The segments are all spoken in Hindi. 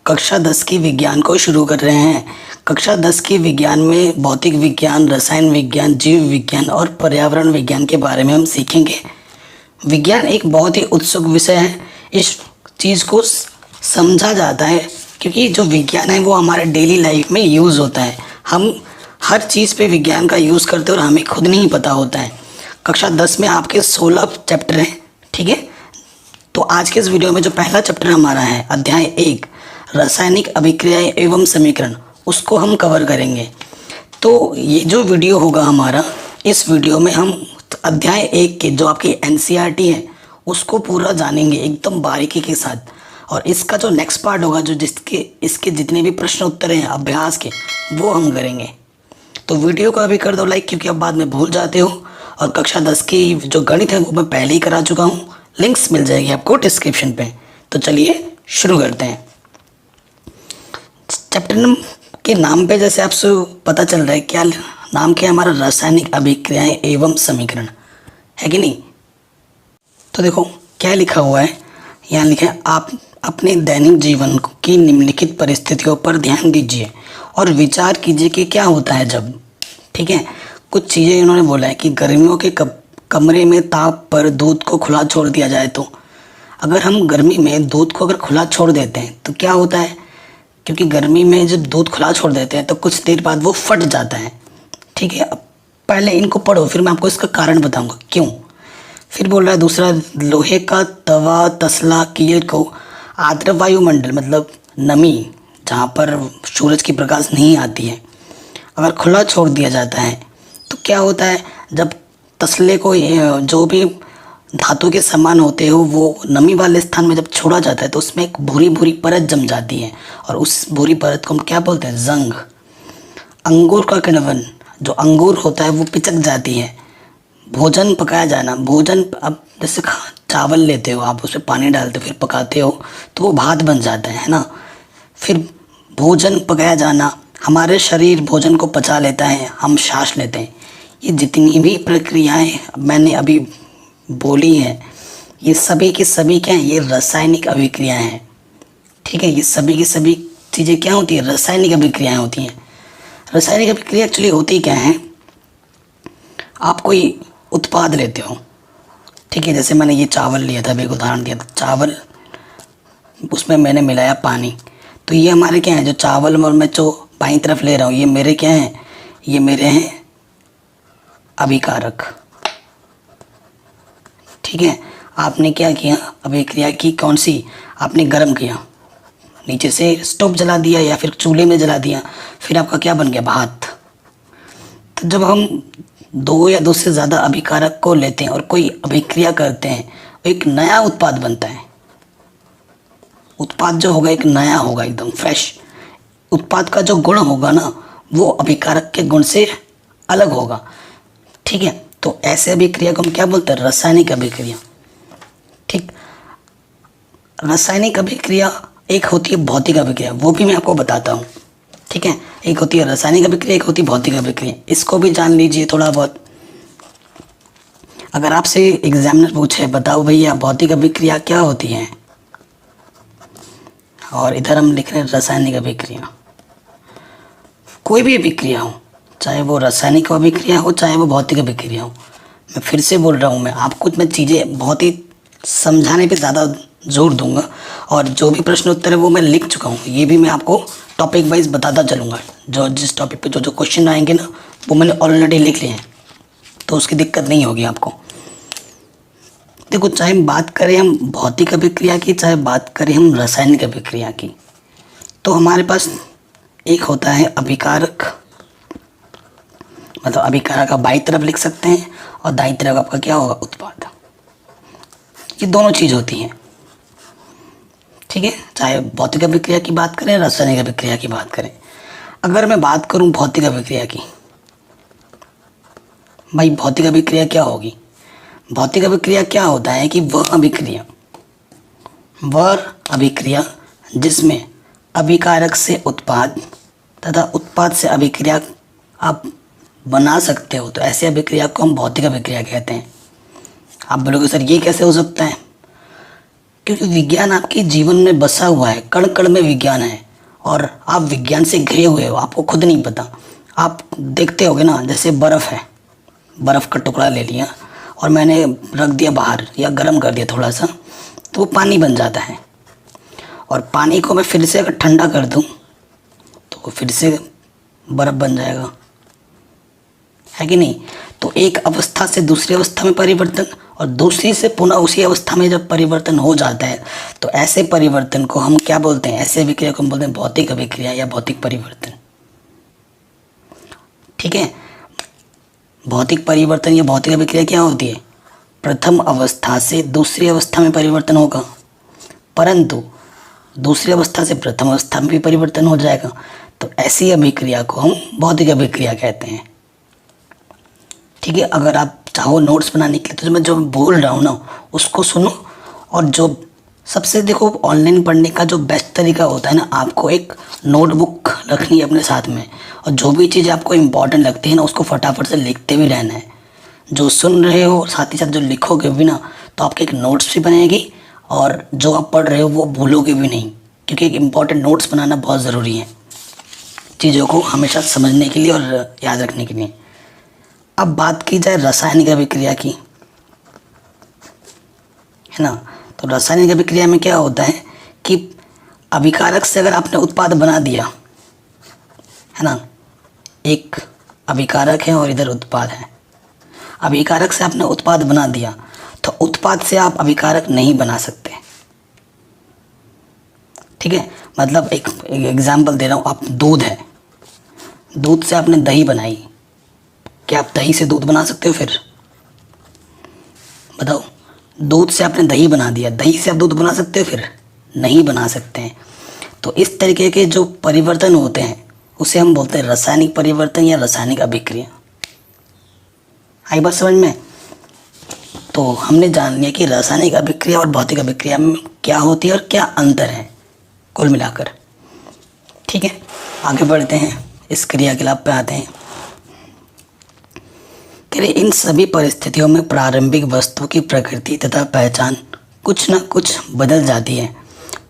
कक्षा 10 की विज्ञान को शुरू कर रहे हैं। कक्षा 10 की विज्ञान में भौतिक विज्ञान, रसायन विज्ञान, जीव विज्ञान और पर्यावरण विज्ञान के बारे में हम सीखेंगे। विज्ञान एक बहुत ही उत्सुक विषय है। इस चीज़ को समझा जाता है क्योंकि जो विज्ञान है वो हमारे डेली लाइफ में यूज़ होता है। हम हर चीज़ पे विज्ञान का यूज़ करते हैं और हमें खुद नहीं पता होता है। कक्षा 10 में आपके 16 चैप्टर हैं, ठीक है। तो आज के इस वीडियो में जो पहला चैप्टर हमारा है, अध्याय 1 रासायनिक अभिक्रियाएं एवं समीकरण, उसको हम कवर करेंगे। तो ये जो वीडियो होगा हमारा, इस वीडियो में हम अध्याय 1 के जो आपकी एनसीईआरटी है उसको पूरा जानेंगे एकदम बारीकी के साथ। और इसका जो नेक्स्ट पार्ट होगा, जो इसके जितने भी प्रश्न उत्तर हैं अभ्यास के, वो हम करेंगे। तो वीडियो को अभी कर दो लाइक, क्योंकि अब बाद में भूल जाते हो। और कक्षा 10 की जो गणित है वो मैं पहले ही करा चुका हूँ, लिंक्स मिल जाएगी आपको डिस्क्रिप्शन पे। तो चलिए शुरू करते हैं। चैप्टर के नाम पे जैसे आपसे पता चल रहा है, क्या नाम क्या है हमारा, रासायनिक अभिक्रियाएं एवं समीकरण, है कि नहीं। तो देखो क्या लिखा हुआ है, यहाँ लिखा है आप अपने दैनिक जीवन की निम्नलिखित परिस्थितियों पर ध्यान दीजिए और विचार कीजिए कि क्या होता है जब, ठीक है। कुछ चीज़ें इन्होंने बोला है कि गर्मियों के कमरे में ताप पर दूध को खुला छोड़ दिया जाए तो, अगर हम गर्मी में दूध को अगर खुला छोड़ देते हैं तो क्या होता है, क्योंकि गर्मी में जब दूध खुला छोड़ देते हैं तो कुछ देर बाद वो फट जाता है, ठीक है। अब पहले इनको पढ़ो, फिर मैं आपको इसका कारण बताऊंगा क्यों। फिर बोल रहा है दूसरा, लोहे का तवा तसला किए को आर्द्र वायुमंडल, मतलब नमी जहाँ पर सूरज की प्रकाश नहीं आती है, अगर खुला छोड़ दिया जाता है तो क्या होता है, जब तसले को जो भी धातु के सामान होते हो वो नमी वाले स्थान में जब छोड़ा जाता है तो उसमें एक भूरी भूरी परत जम जाती है और उस भूरी परत को हम क्या बोलते हैं, जंग। अंगूर का किण्वन, जो अंगूर होता है वो पिचक जाती है। भोजन पकाया जाना, भोजन अब जैसे चावल लेते हो आप, उसमें पानी डालते हो फिर पकाते हो तो वो भात बन जाता है ना। फिर भोजन पकाया जाना, हमारे शरीर भोजन को पचा लेता है, हम सांस लेते हैं। ये जितनी भी प्रक्रियाएं मैंने अभी बोली है, ये सभी की सभी क्या हैं, ये रासायनिक अभिक्रियाएं हैं, ठीक है। ये सभी की सभी चीज़ें क्या होती है, रासायनिक अभिक्रियाएं होती हैं। रासायनिक अभिक्रिया एक्चुअली होती क्या है, आप कोई उत्पाद लेते हो, ठीक है। जैसे मैंने ये चावल लिया था, अभी एक उदाहरण दिया था, चावल, उसमें मैंने मिलाया पानी, तो ये हमारे क्या है, जो चावल और मैं जो बाईं तरफ ले रहा हूँ ये मेरे क्या हैं, ये मेरे हैं अभिकारक, ठीक है। आपने क्या किया, अभिक्रिया की कौन सी, आपने गर्म किया, नीचे से स्टोव जला दिया या फिर चूल्हे में जला दिया, फिर आपका क्या बन गया, भात। तो जब हम दो या दो से ज़्यादा अभिकारक को लेते हैं और कोई अभिक्रिया करते हैं, एक नया उत्पाद बनता है। उत्पाद जो होगा एक नया होगा, एकदम फ्रेश। उत्पाद का जो गुण होगा ना वो अभिकारक के गुण से अलग होगा, ठीक है। तो ऐसे अभिक्रिया को हम क्या बोलते हैं, रासायनिक अभिक्रिया, ठीक। रासायनिक अभिक्रिया एक होती है भौतिक अभिक्रिया, वो भी मैं आपको बताता हूँ, ठीक है। एक होती है रासायनिक अभिक्रिया, एक होती है भौतिक अभिक्रिया, इसको भी जान लीजिए थोड़ा बहुत। अगर आपसे एग्जामिनर पूछे बताओ भैया भौतिक अभिक्रिया क्या होती है, और इधर हम लिख रहे हैं रासायनिक अभिक्रिया। कोई भी अभिक्रिया हो, चाहे वो रासायनिक अभिक्रिया हो चाहे वो भौतिक अभिक्रिया हो, मैं फिर से बोल रहा हूँ, मैं आपको मैं चीज़ें बहुत ही समझाने पे ज़्यादा जोर दूंगा। और जो भी प्रश्न उत्तर है वो मैं लिख चुका हूँ, ये भी मैं आपको टॉपिक वाइज बताता चलूँगा। जो जिस टॉपिक पे जो जो क्वेश्चन आएंगे ना वो मैंने ऑलरेडी लिख लिए हैं, तो उसकी दिक्कत नहीं होगी आपको। देखो, चाहे बात करें हम भौतिक अभिक्रिया की, चाहे बात करें हम रासायनिक अभिक्रिया की, तो हमारे पास एक होता है अभिकारक, मतलब अभिकारक आप बाईं तरफ लिख सकते हैं और दाईं तरफ आपका क्या होगा, उत्पाद। ये दोनों चीज़ होती हैं, ठीक है। चाहे भौतिक अभिक्रिया की बात करें, रासायनिक अभिक्रिया की बात करें। अगर मैं बात करूं भौतिक अभिक्रिया की, भाई भौतिक अभिक्रिया क्या होगी, भौतिक अभिक्रिया क्या होता है कि वह अभिक्रिया जिसमें अभिकारक से उत्पाद तथा उत्पाद से अभिक्रिया आप बना सकते हो, तो ऐसे अभिक्रिया को हम भौतिक अभिक्रिया कहते हैं। आप बोलोगे सर ये कैसे हो सकता है, क्योंकि विज्ञान आपके जीवन में बसा हुआ है, कण कण में विज्ञान है और आप विज्ञान से घिरे हुए हो, आपको खुद नहीं पता। आप देखते होगे ना, जैसे बर्फ़ है, बर्फ़ का टुकड़ा ले लिया और मैंने रख दिया बाहर या गर्म कर दिया थोड़ा सा, तो वो पानी बन जाता है। और पानी को मैं फिर से अगर ठंडा कर दूं तो वो फिर से बर्फ़ बन जाएगा, है कि नहीं। तो एक अवस्था से दूसरी अवस्था में परिवर्तन और दूसरी से पुनः उसी अवस्था में जब परिवर्तन हो जाता है तो ऐसे परिवर्तन को हम क्या बोलते हैं, ऐसे अभिक्रिया को हम बोलते हैं भौतिक अभिक्रिया या भौतिक परिवर्तन। ठीक है, भौतिक परिवर्तन या भौतिक अभिक्रिया क्या होती है, प्रथम अवस्था से दूसरी अवस्था में परिवर्तन होगा, परंतु दूसरी अवस्था से प्रथम अवस्था में भी परिवर्तन हो जाएगा। तो ऐसी अभिक्रिया को हम भौतिक अभिक्रिया कहते हैं। ठीक है, अगर आप चाहो नोट्स बनाने के लिए तो मैं जो बोल रहा हूँ ना उसको सुनो, और जो सबसे देखो ऑनलाइन पढ़ने का जो बेस्ट तरीका होता है ना, आपको एक नोटबुक रखनी है अपने साथ में, और जो भी चीज़ आपको इम्पोर्टेंट लगती है ना उसको फटाफट से लिखते भी रहना है। जो सुन रहे हो साथ ही साथ जो लिखोगे भी ना, तो आपके एक नोट्स भी बनेगी और जो आप पढ़ रहे हो वो भूलोगे भी नहीं, क्योंकि एक इम्पॉर्टेंट नोट्स बनाना बहुत ज़रूरी है चीज़ों को हमेशा समझने के लिए और याद रखने के लिए। अब बात की जाए रासायनिक अभिक्रिया की, है ना। तो रासायनिक अभिक्रिया में क्या होता है कि अभिकारक से अगर आपने उत्पाद बना दिया, है ना, एक अभिकारक है और इधर उत्पाद है, अभिकारक से आपने उत्पाद बना दिया तो उत्पाद से आप अभिकारक नहीं बना सकते। ठीक है, मतलब एक एग्जाम्पल दे रहा हूँ, आप दूध है, दूध से आपने दही बनाई, क्या आप दही से दूध बना सकते हो? फिर बताओ, दूध से आपने दही बना दिया, दही से आप दूध बना सकते हो? फिर नहीं बना सकते हैं। तो इस तरीके के जो परिवर्तन होते हैं उसे हम बोलते हैं रासायनिक परिवर्तन या रासायनिक अभिक्रिया। आई बात समझ में? तो हमने जान लिया कि रासायनिक अभिक्रिया और भौतिक अभिक्रिया में क्या होती है और क्या अंतर है कुल मिलाकर। ठीक है, आगे बढ़ते हैं, इस क्रियाकलाप पे आते हैं। इन सभी परिस्थितियों में प्रारंभिक वस्तु की प्रकृति तथा पहचान कुछ न कुछ बदल जाती है।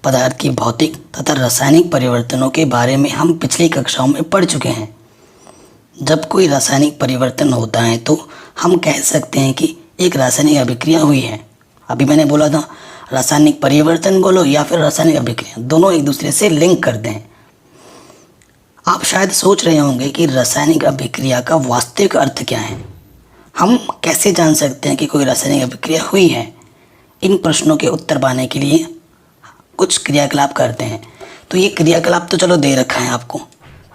पदार्थ की भौतिक तथा रासायनिक परिवर्तनों के बारे में हम पिछली कक्षाओं में पढ़ चुके हैं। जब कोई रासायनिक परिवर्तन होता है तो हम कह सकते हैं कि एक रासायनिक अभिक्रिया हुई है। अभी मैंने बोला था रासायनिक परिवर्तन बोलो या फिर रासायनिक अभिक्रिया, दोनों एक दूसरे से लिंक करते हैं। आप शायद सोच रहे होंगे कि रासायनिक अभिक्रिया का वास्तविक अर्थ क्या है, हम कैसे जान सकते हैं कि कोई रासायनिक अभिक्रिया हुई है। इन प्रश्नों के उत्तर पाने के लिए कुछ क्रियाकलाप करते हैं। तो ये क्रियाकलाप तो चलो दे रखा है आपको,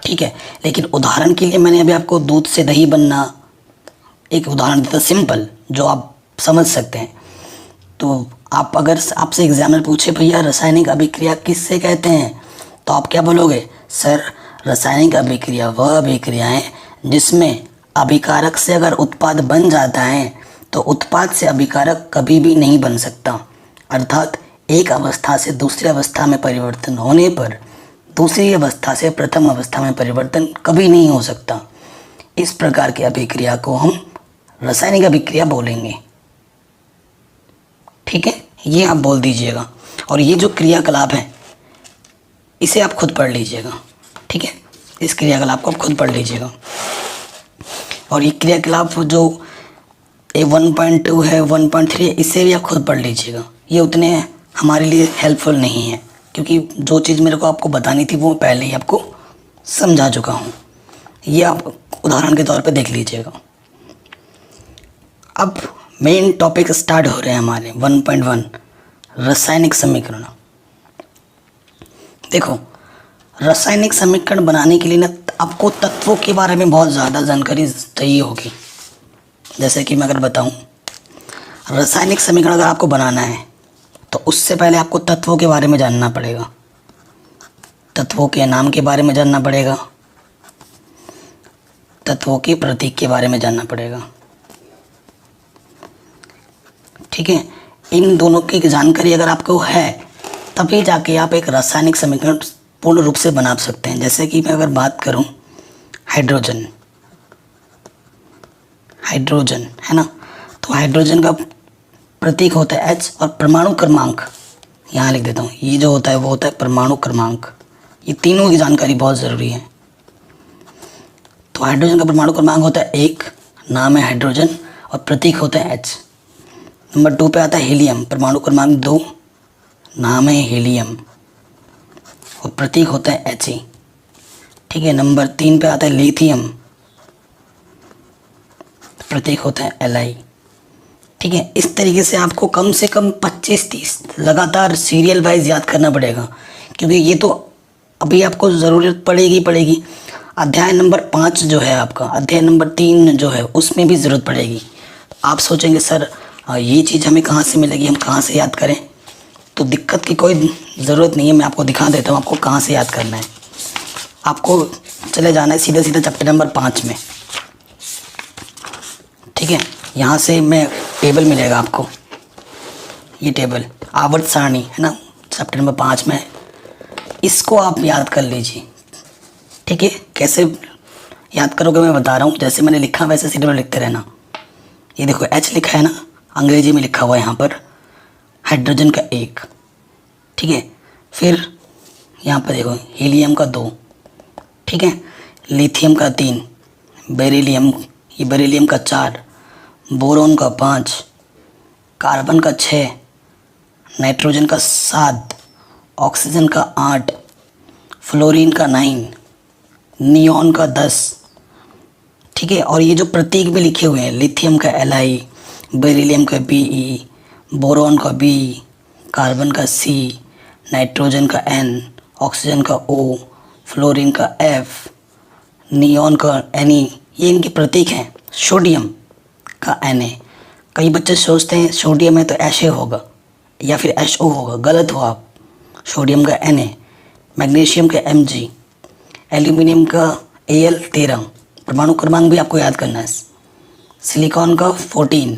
ठीक है, लेकिन उदाहरण के लिए मैंने अभी आपको दूध से दही बनना एक उदाहरण दिया सिंपल, जो आप समझ सकते हैं। तो आप अगर आपसे एग्जामिनर पूछे भैया रासायनिक अभिक्रिया किससे कहते हैं, तो आप क्या बोलोगे? सर, रासायनिक अभिक्रिया वह अभिक्रिया है जिसमें अभिकारक से अगर उत्पाद बन जाता है तो उत्पाद से अभिकारक कभी भी नहीं बन सकता। अर्थात एक अवस्था से दूसरी अवस्था में परिवर्तन होने पर दूसरी अवस्था से प्रथम अवस्था में परिवर्तन कभी नहीं हो सकता। इस प्रकार की अभिक्रिया को हम रासायनिक अभिक्रिया बोलेंगे। ठीक है, ये आप बोल दीजिएगा। और ये जो क्रियाकलाप है इसे आप खुद पढ़ लीजिएगा। ठीक है, इस क्रियाकलाप को आप खुद पढ़ लीजिएगा। और ये क्रियाकलाप जो 1.2 है, 1.3 है, इसे भी आप खुद पढ़ लीजिएगा। ये उतने हमारे लिए हेल्पफुल नहीं है, क्योंकि जो चीज़ मेरे को आपको बतानी थी वो पहले ही आपको समझा चुका हूँ। ये आप उदाहरण के तौर पे देख लीजिएगा। अब मेन टॉपिक स्टार्ट हो रहे हैं हमारे 1.1 रासायनिक समीकरण। देखो, रासायनिक समीकरण बनाने के लिए ना आपको तत्वों के बारे में बहुत ज़्यादा जानकारी चाहिए होगी। जैसे कि मैं अगर बताऊं, रासायनिक समीकरण अगर आपको बनाना है तो उससे पहले आपको तत्वों के बारे में जानना पड़ेगा, तत्वों के नाम के बारे में जानना पड़ेगा, तत्वों के प्रतीक के बारे में जानना पड़ेगा। ठीक है, इन दोनों की जानकारी अगर आपको है तभी जाके आप एक रासायनिक समीकरण पूर्ण रूप से बना सकते हैं। जैसे कि मैं अगर बात करूं हाइड्रोजन, है ना, तो हाइड्रोजन का प्रतीक होता है H और परमाणु क्रमांक यहाँ लिख देता हूँ। ये जो होता है वो होता है परमाणु क्रमांक। ये तीनों की जानकारी बहुत ज़रूरी है। तो हाइड्रोजन का परमाणु क्रमांक होता है 1, नाम है हाइड्रोजन और प्रतीक होता है H। नंबर 2 पे आता है हीलियम, परमाणु क्रमांक 2, नाम है हीलियम और प्रतीक होता है He। ठीक है। नंबर 3 पे आता है लिथियम, प्रतीक होता है Li। ठीक है। इस तरीके से आपको कम से कम 25-30 लगातार सीरियल वाइज याद करना पड़ेगा, क्योंकि ये तो अभी आपको ज़रूरत पड़ेगी। अध्याय नंबर 5 जो है आपका, अध्याय नंबर 3 जो है उसमें भी ज़रूरत पड़ेगी। आप सोचेंगे सर ये चीज़ हमें कहाँ से मिलेगी, हम कहाँ से याद करें? तो दिक्कत की कोई ज़रूरत नहीं है, मैं आपको दिखा देता हूँ आपको कहाँ से याद करना है। आपको चले जाना है सीधा चैप्टर नंबर 5 में। ठीक है। यहाँ से मैं टेबल मिलेगा आपको, ये टेबल आवर्त सारणी है ना, चैप्टर नंबर 5 में, इसको आप याद कर लीजिए। ठीक है। कैसे याद करोगे मैं बता रहा हूँ, जैसे मैंने लिखा वैसे सीधे लिखते रहना। ये देखो H लिखा है ना, अंग्रेजी में लिखा हुआ है यहाँ पर, हाइड्रोजन का 1। ठीक है। फिर यहाँ पर देखो हीलियम का 2, ठीक है, लिथियम का 3, बेरिलियम का 4, बोरोन का 5, कार्बन का 6, नाइट्रोजन का 7, ऑक्सीजन का 8, फ्लोरीन का 9, नियॉन का 10। ठीक है। और ये जो प्रतीक भी लिखे हुए हैं, लिथियम का Li, बेरिलियम का Be, बोरोन का B, कार्बन का C, नाइट्रोजन का N, ऑक्सीजन का O, फ्लोरीन का F, नियॉन का Ne, ये इनके प्रतीक हैं। सोडियम का Na, कई बच्चे सोचते हैं सोडियम है तो ऐसे होगा या फिर HO होगा, गलत हो आप। सोडियम का Na, मैग्नीशियम का Mg, एल्यूमिनियम का Al13, परमाणु क्रमांक भी आपको याद करना है। सिलिकॉन का 14,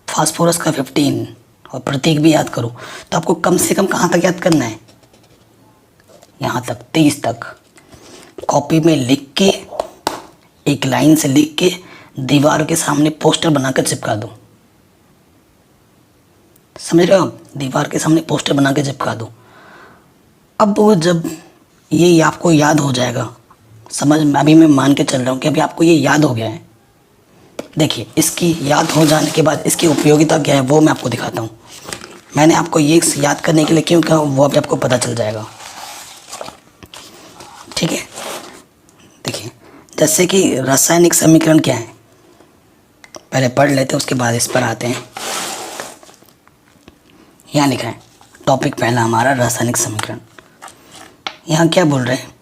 फास्फोरस का 15 और प्रतीक भी याद करो। तो आपको कम से कम कहाँ तक याद करना है? यहाँ तक, 30 तक। कॉपी में लिख के, एक लाइन से लिख के दीवार के सामने पोस्टर बनाकर चिपका दो। समझ रहे हो आप? दीवार के सामने पोस्टर बना के चिपका दो। अब वो जब ये आपको याद हो जाएगा, समझ में, अभी मैं मान के चल रहा हूँ कि अभी आपको ये याद हो गया है। देखिए, इसकी याद हो जाने के बाद इसकी उपयोगिता क्या है वो मैं आपको दिखाता हूँ। मैंने आपको ये याद करने के लिए क्यों कहा वो अभी आपको पता चल जाएगा। ठीक है। देखिए, जैसे कि रासायनिक समीकरण क्या है, पहले पढ़ लेते हैं उसके बाद इस पर आते हैं। यहाँ लिखा है टॉपिक पहला हमारा रासायनिक समीकरण। यहाँ क्या बोल रहे हैं?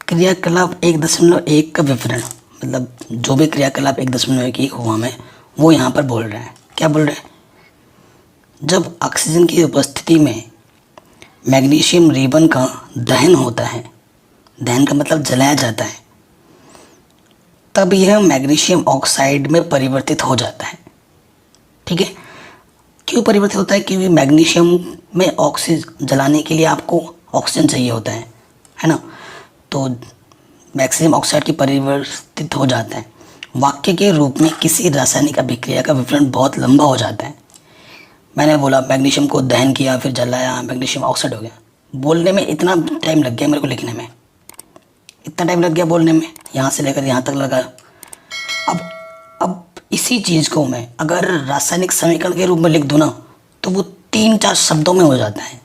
क्रियाकलाप 1.1 का विवरण, मतलब जो भी क्रियाकलाप 1.1 हुआ में वो यहाँ पर बोल रहे हैं। क्या बोल रहे हैं? जब ऑक्सीजन की उपस्थिति में मैग्नीशियम रिबन का दहन होता है, दहन का मतलब जलाया जाता है, तब यह मैग्नीशियम ऑक्साइड में परिवर्तित हो जाता है। ठीक है। क्यों परिवर्तित होता है? क्योंकि मैग्नीशियम में ऑक्सीजन जलाने के लिए आपको ऑक्सीजन चाहिए होता है ना, तो मैग्नीशियम ऑक्साइड की परिवर्तित हो जाता है। वाक्य के रूप में किसी रासायनिक अभिक्रिया का विवरण बहुत लंबा हो जाता है। मैंने बोला मैग्नीशियम को दहन किया, फिर जलाया, मैग्नीशियम ऑक्साइड हो गया। बोलने में इतना टाइम लग गया मेरे को, लिखने में इतना टाइम लग गया, बोलने में यहाँ से लेकर यहाँ तक लगा। अब इसी चीज़ को मैं अगर रासायनिक समीकरण के रूप में लिख दूँ ना, तो वो 3-4 शब्दों में हो जाता है,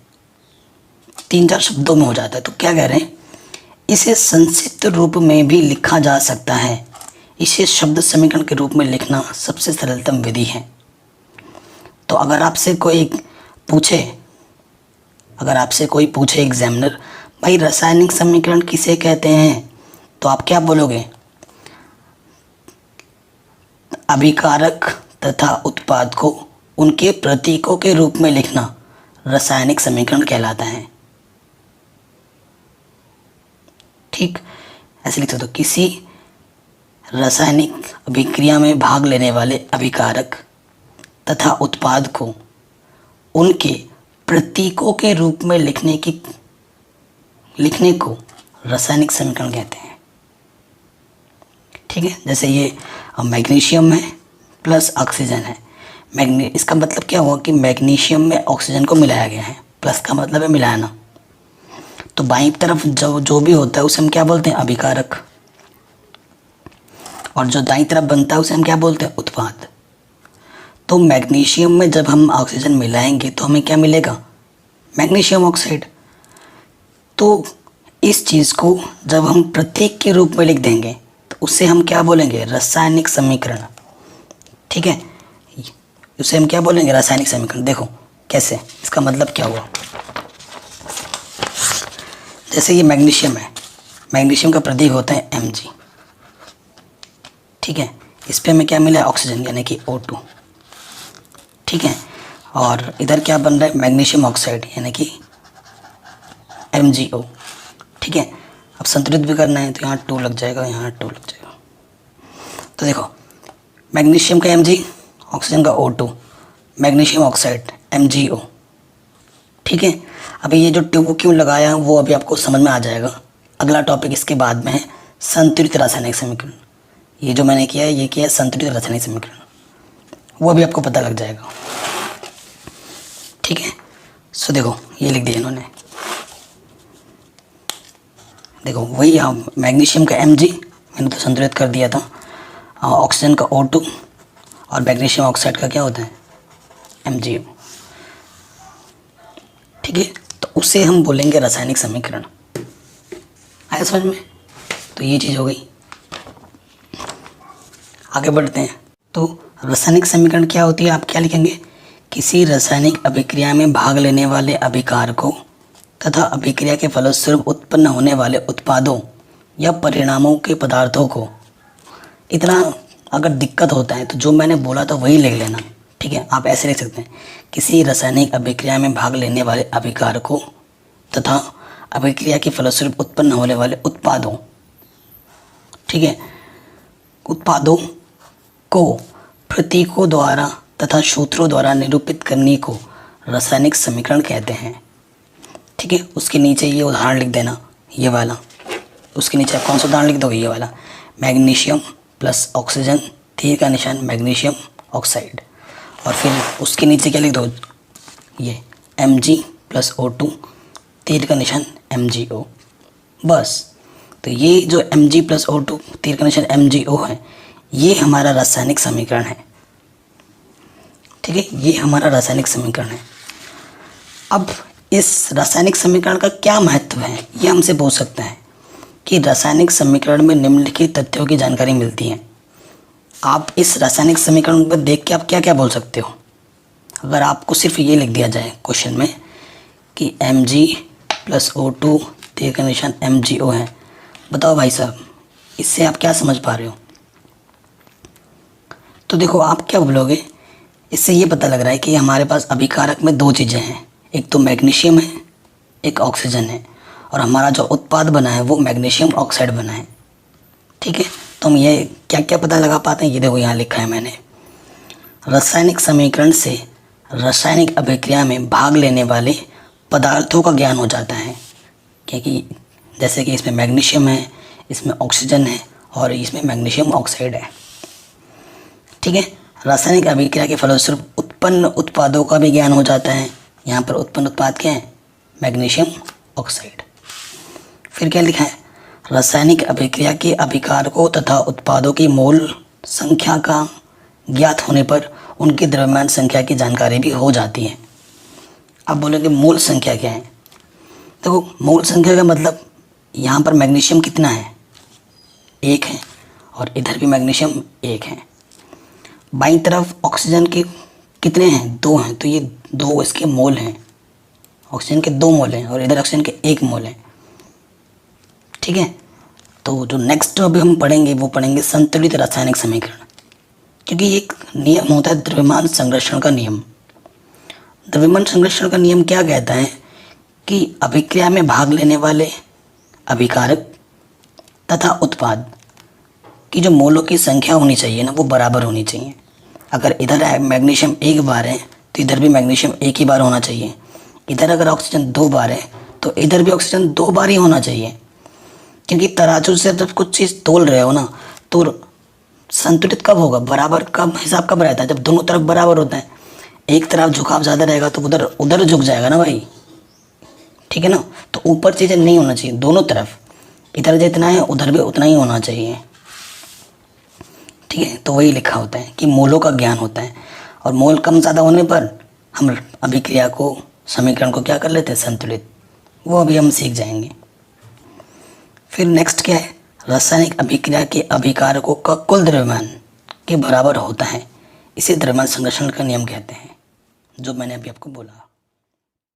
3-4 शब्दों में हो जाता है। तो क्या कह रहे हैं? इसे संक्षिप्त रूप में भी लिखा जा सकता है। इसे शब्द समीकरण के रूप में लिखना सबसे सरलतम विधि है। तो अगर आपसे कोई पूछे एग्जामिनर, भाई रासायनिक समीकरण किसे कहते हैं, तो आप क्या बोलोगे? अभिकारक तथा उत्पाद को उनके प्रतीकों के रूप में लिखना रासायनिक समीकरण कहलाता है। ठीक, ऐसे लिख सकते हो, किसी रासायनिक अभिक्रिया में भाग लेने वाले अभिकारक तथा उत्पाद को उनके प्रतीकों के रूप में लिखने को रासायनिक समीकरण कहते हैं। ठीक है। जैसे ये मैग्नीशियम है प्लस ऑक्सीजन है, इसका मतलब क्या हुआ कि मैग्नीशियम में ऑक्सीजन को मिलाया गया है प्लस का मतलब है मिलाना। तो बाईं तरफ जो भी होता है उसे हम क्या बोलते हैं, अभिकारक, और जो दाईं तरफ बनता है उसे हम क्या बोलते हैं, उत्पाद। तो मैग्नीशियम में जब हम ऑक्सीजन मिलाएंगे तो हमें क्या मिलेगा, मैग्नीशियम ऑक्साइड। तो इस चीज़ को जब हम प्रतीक के रूप में लिख देंगे तो उसे हम क्या बोलेंगे, रासायनिक समीकरण। ठीक है, उसे हम क्या बोलेंगे, रासायनिक समीकरण। देखो कैसे, इसका मतलब क्या हुआ। जैसे ये मैग्नीशियम है, मैग्नीशियम का प्रतीक होता है Mg। ठीक है, इस पे हमें क्या मिला है, ऑक्सीजन यानी कि O2। ठीक है, और इधर क्या बन रहा है, मैग्नीशियम ऑक्साइड यानी कि MgO। ठीक है, अब संतुलित भी करना है तो यहाँ 2 लग जाएगा, यहाँ 2 लग जाएगा। तो देखो मैग्नीशियम का Mg, ऑक्सीजन का O2, मैग्नीशियम ऑक्साइड MgO। ठीक है, अभी ये जो 2 क्यों लगाया वो अभी आपको समझ में आ जाएगा। अगला टॉपिक इसके बाद में है संतुलित रासायनिक समीकरण। ये जो मैंने किया है ये किया है संतुलित रासायनिक समीकरण, वो अभी आपको पता लग जाएगा। ठीक है, सो देखो ये लिख दिया इन्होंने, देखो वही मैग्नीशियम का Mg मैंने तो संतुलित कर दिया था, ऑक्सीजन का O2 और मैग्नीशियम ऑक्साइड का क्या होता है, MgO। ठीक है, तो उसे हम बोलेंगे रासायनिक समीकरण। आया समझ में, तो ये चीज़ हो गई। आगे बढ़ते हैं। तो रासायनिक समीकरण क्या होती है, आप क्या लिखेंगे, किसी रासायनिक अभिक्रिया में भाग लेने वाले अभिकारकों तथा अभिक्रिया के फलस्वरूप उत्पन्न होने वाले उत्पादों या परिणामों के पदार्थों को। इतना अगर दिक्कत होता है तो जो मैंने बोला था वही लिख लेना। ठीक है, आप ऐसे लिख सकते हैं, किसी रासायनिक अभिक्रिया में भाग लेने वाले अभिकारकों तथा अभिक्रिया के फलस्वरूप उत्पन्न होने वाले उत्पादों। ठीक है, उत्पादों को प्रतीकों द्वारा तथा सूत्रों द्वारा निरूपित करने को रासायनिक समीकरण कहते हैं। ठीक है, उसके नीचे ये उदाहरण लिख देना, ये वाला। उसके नीचे आप कौन सा उदाहरण लिख दोगे, ये वाला, मैग्नीशियम प्लस ऑक्सीजन, तीर का निशान मैग्नीशियम ऑक्साइड, और फिर उसके नीचे क्या लिख दो, ये Mg प्लस O2, तीर का निशान MgO। बस, तो ये जो Mg प्लस O2, तीर का निशान MgO है, ये हमारा रासायनिक समीकरण है। ठीक है, ये हमारा रासायनिक समीकरण है। अब इस रासायनिक समीकरण का क्या महत्व है, ये हमसे पूछ सकते हैं कि रासायनिक समीकरण में निम्नलिखित तथ्यों की जानकारी मिलती है। आप इस रासायनिक समीकरण को देख के आप क्या क्या बोल सकते हो। अगर आपको सिर्फ ये लिख दिया जाए क्वेश्चन में कि Mg प्लस O2, तीर का निशान MgO है, बताओ भाई साहब इससे आप क्या समझ पा रहे हो। तो देखो आप क्या बोलोगे, इससे ये पता लग रहा है कि हमारे पास अभिकारक में 2 चीज़ें हैं, एक तो मैग्नीशियम है, एक ऑक्सीजन है, और हमारा जो उत्पाद बना है वो मैग्नीशियम ऑक्साइड बना है। ठीक है, तो हम ये क्या क्या पता लगा पाते हैं, ये देखो यहाँ लिखा है मैंने, रासायनिक समीकरण से रासायनिक अभिक्रिया में भाग लेने वाले पदार्थों का ज्ञान हो जाता है। क्योंकि जैसे कि इसमें मैग्नीशियम है, इसमें ऑक्सीजन है और इसमें मैग्नीशियम ऑक्साइड है। ठीक है, रासायनिक अभिक्रिया के फलस्वरूप उत्पन्न उत्पादों का भी ज्ञान हो जाता है। यहाँ पर उत्पन्न उत्पाद क्या है, मैग्नीशियम ऑक्साइड। फिर क्या लिखा है, रासायनिक अभिक्रिया के अभिकारकों तथा उत्पादों की मोल संख्या का ज्ञात होने पर उनकी द्रव्यमान संख्या की जानकारी भी हो जाती है। अब बोलेंगे मोल संख्या क्या है। देखो मोल संख्या का मतलब यहाँ पर मैग्नीशियम कितना है, 1 है, और इधर भी मैग्नीशियम 1 है। बाईं तरफ ऑक्सीजन के कितने हैं, 2 हैं, तो ये 2 इसके मोल हैं, ऑक्सीजन के 2 मोल हैं और इधर ऑक्सीजन के 1 मोल हैं। ठीक है, तो जो नेक्स्ट अभी हम पढ़ेंगे वो पढ़ेंगे संतुलित रासायनिक समीकरण, क्योंकि एक नियम होता है द्रव्यमान संरक्षण का नियम। द्रव्यमान संरक्षण का नियम क्या कहता है कि अभिक्रिया में भाग लेने वाले अभिकारक तथा उत्पाद की जो मोलों की संख्या होनी चाहिए ना, वो बराबर होनी चाहिए। अगर इधर मैग्नीशियम 1 बार है तो इधर भी मैग्नीशियम 1 ही बार होना चाहिए। इधर अगर ऑक्सीजन 2 बार है तो इधर भी ऑक्सीजन 2 बार ही होना चाहिए। क्योंकि तराजू से जब कुछ चीज़ तोल रहे हो ना, तो संतुलित कब होगा, बराबर कब हिसाब कब रहता है, जब दोनों तरफ बराबर होता है। एक तरफ झुकाव ज़्यादा रहेगा तो उधर उधर झुक जाएगा ना भाई, ठीक है ना। तो ऊपर चीज़ें नहीं होना चाहिए, दोनों तरफ, इधर जितना है उधर भी उतना ही होना चाहिए। ठीक है, तो वही लिखा होता है कि मोलों का ज्ञान होता है, और मोल कम ज़्यादा होने पर हम अभिक्रिया को, समीकरण को क्या कर लेते हैं, संतुलित। वो अभी हम सीख जाएंगे। फिर नेक्स्ट क्या है, रासायनिक अभिक्रिया के अभिकारकों का कुल द्रव्यमान के बराबर होता है, इसे द्रव्यमान संरक्षण का नियम कहते हैं, जो मैंने अभी आपको बोला।